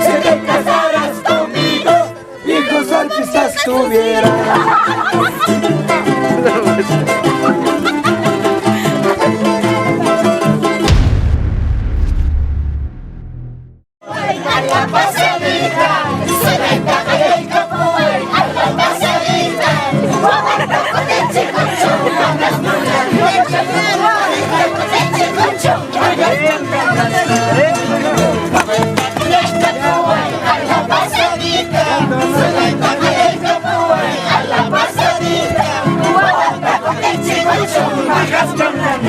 si te casaras conmigo, hijos artistas tuvieras.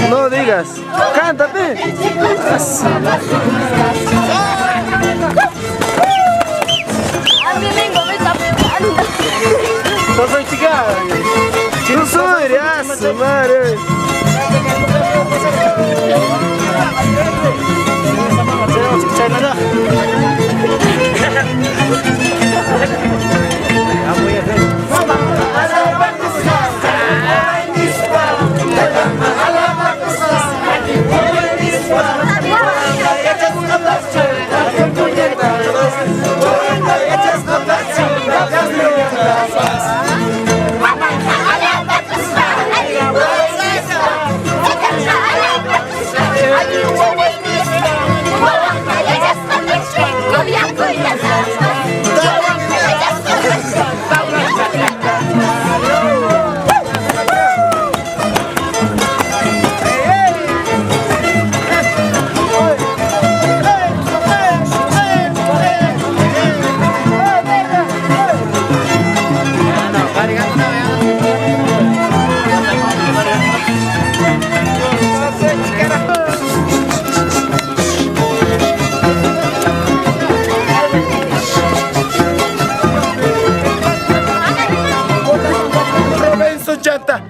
No digas, cántate. No soy chica. No soy, ya, su madre.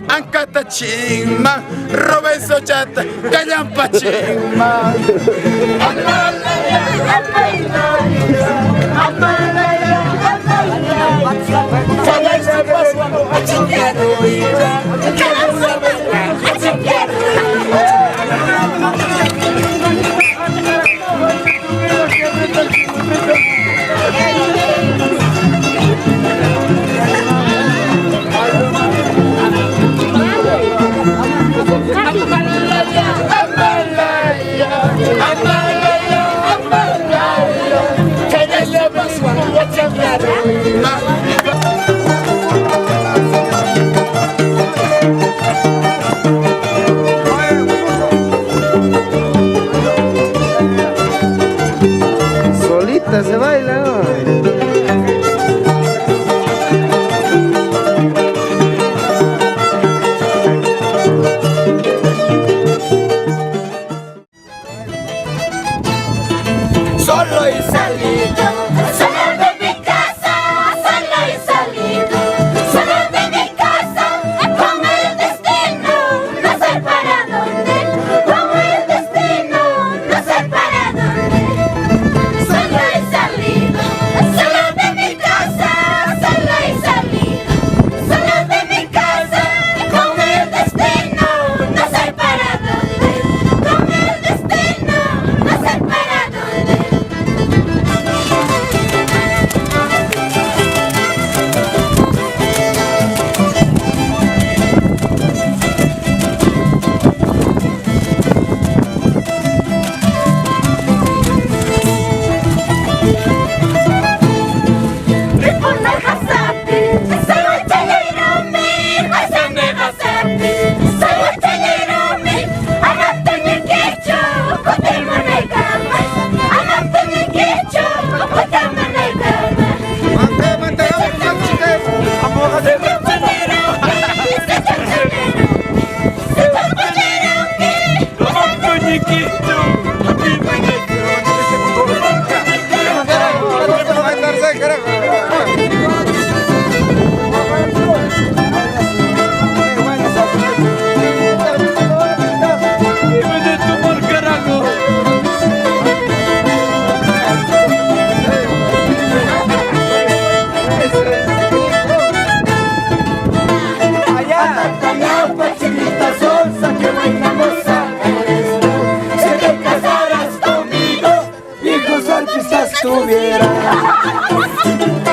Ancata chingma, Robinson Chata, Callampa chingma. Solita se baila, ¿no? Solo y salido, solo de mi casa, solo y salido, solo de mi casa, con el destino, no sé para dónde, con el destino, no sé para dónde. Solo y salido, solo de mi casa, solo y salido, solo de mi casa, con el destino, no sé para dónde, con el destino, no sé para dónde. piedra.